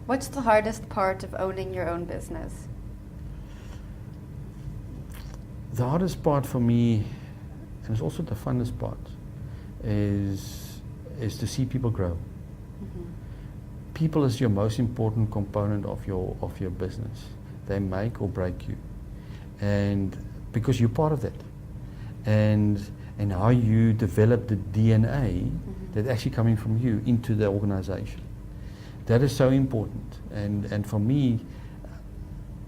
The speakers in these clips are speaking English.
What's the hardest part of owning your own business? The hardest part for me, and it's also the funnest part, is to see people grow. People is your most important component of your business. They make or break you, and because you're part of that, and how you develop the DNA that's actually coming from you into the organization. That is so important, and for me,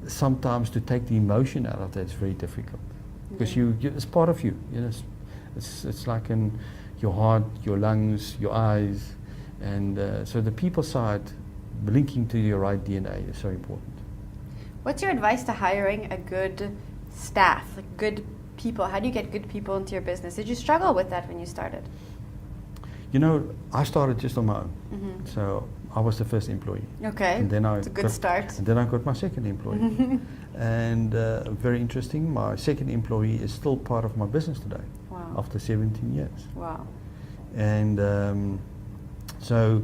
sometimes to take the emotion out of that is very difficult, because it's part of you. You know, it's like in your heart, your lungs, your eyes, and so the people side, linking to your right DNA is so important. What's your advice to hiring a good staff, like good people? How do you get good people into your business? Did you struggle with that when you started? You know, I started just on my own, so I was the first employee. Okay, and then it's a good start. And then I got my second employee, and very interesting. My second employee is still part of my business today. Wow. After 17 years. Wow. And so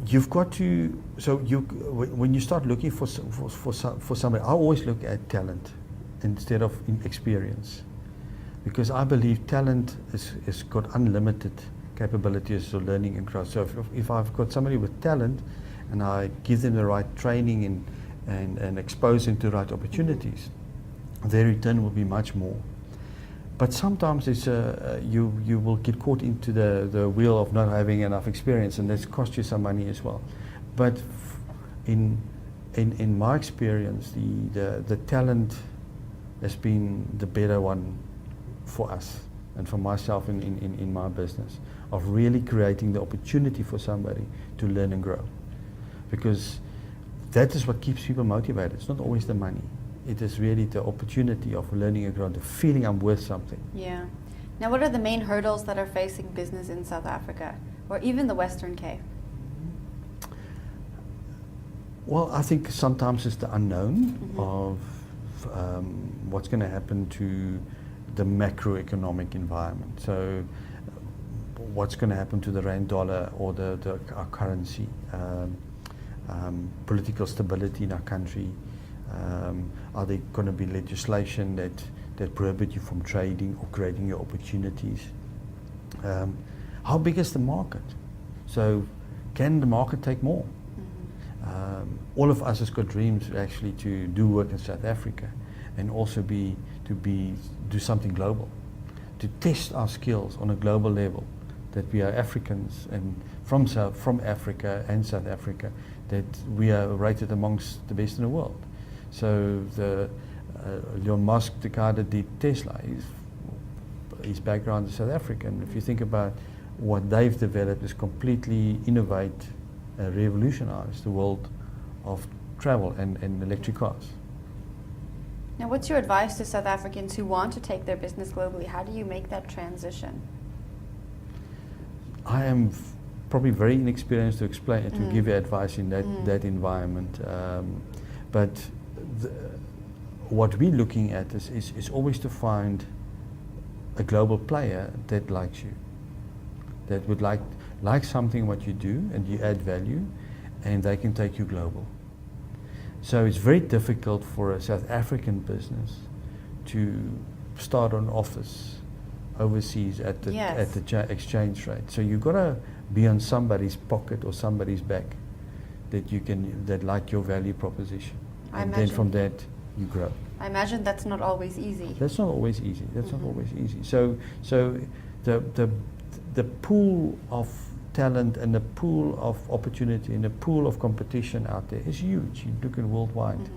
you've got to. So when you start looking for somebody, I always look at talent instead of experience, because I believe talent is got unlimited capabilities of learning and growth. So if I've got somebody with talent and I give them the right training and expose them to the right opportunities, their return will be much more. But sometimes it's you will get caught into the wheel of not having enough experience, and that's cost you some money as well. But in my experience, the talent has been the better one for us and for myself in my business, of really creating the opportunity for somebody to learn and grow, because that is what keeps people motivated. It's not always the money. It is really the opportunity of learning and growing, the feeling I'm worth something. Yeah. Now, what are the main hurdles that are facing business in South Africa, or even the Western Cape? Well, I think sometimes it's the unknown of what's going to happen to the macroeconomic environment. So what's going to happen to the rand dollar or our currency, political stability in our country. Are there going to be legislation that prohibit you from trading or creating your opportunities? How big is the market? So can the market take more? All of us has got dreams actually to do work in South Africa, and also do something global, to test our skills on a global level, that we are Africans and from Africa and South Africa, that we are rated amongst the best in the world. So Elon Musk, the guy that did Tesla, his background is South African. If you think about what they've developed, is completely innovate, revolutionize the world of travel and electric cars. Now, what's your advice to South Africans who want to take their business globally? How do you make that transition? I am probably very inexperienced to explain to give you advice in that environment, but what we're looking at is always to find a global player that likes you, that would like something what you do, and you add value, and they can take you global. So it's very difficult for a South African business to start an office overseas at the exchange rate. So you've got to be on somebody's pocket or somebody's back that like your value proposition. And then from that you grow. I imagine that's not always easy. That's not always easy. That's not always easy. So the pool of talent and the pool of opportunity and the pool of competition out there is huge. You're looking worldwide.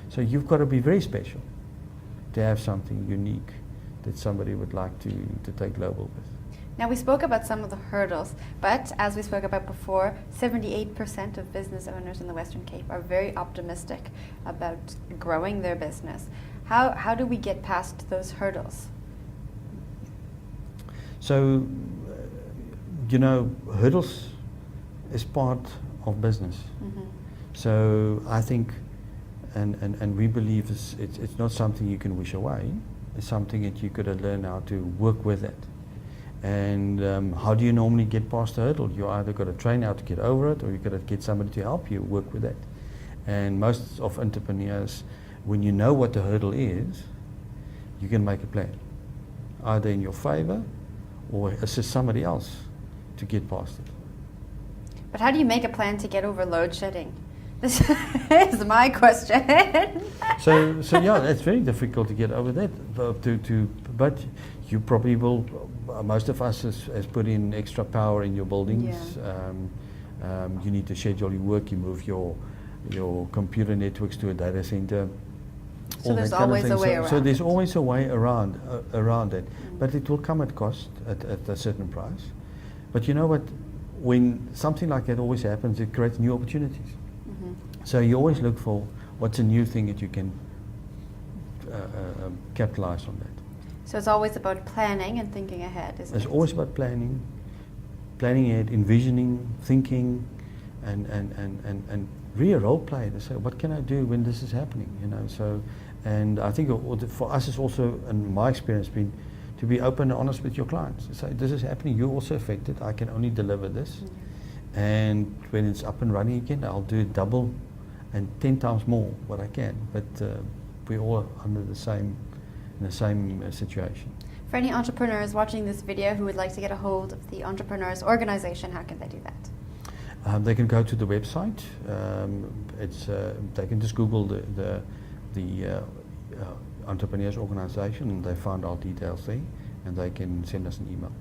So you've got to be very special to have something unique that somebody would like to take global with. Now, we spoke about some of the hurdles, but as we spoke about before, 78% of business owners in the Western Cape are very optimistic about growing their business. How do we get past those hurdles? So, hurdles is part of business. So I think, and we believe it's not something you can wish away. It's something that you got to learn how to work with it. And how do you normally get past the hurdle? You either got to train how to get over it, or you got to get somebody to help you work with that. And most of entrepreneurs, when you know what the hurdle is, you can make a plan, either in your favor or assist somebody else to get past it. But how do you make a plan to get over load shedding? This is my question. So yeah, it's very difficult to get over that. But you probably will. Most of us has put in extra power in your buildings. Yeah. You need to schedule your work. You move your computer networks to a data center. So there's always a way around. So there's always a way around it, but it will come at cost, at a certain price. But you know what? When something like that always happens, it creates new opportunities. Mm-hmm. So you always look for what's a new thing that you can capitalize on that. So it's always about planning and thinking ahead, isn't it? It's always about planning ahead, envisioning, thinking, and really role play to say, what can I do when this is happening? You know. So, and I think for us, it's also, in my experience, been to be open and honest with your clients. To say, this is happening. You're also affected. I can only deliver this. Mm-hmm. And when it's up and running again, I'll do it double and 10 times more what I can. But we're all under the same situation. For any entrepreneurs watching this video who would like to get a hold of the Entrepreneurs Organization, how can they do that? They can go to the website. They can just Google the Entrepreneurs Organization, and they find our details there, and they can send us an email.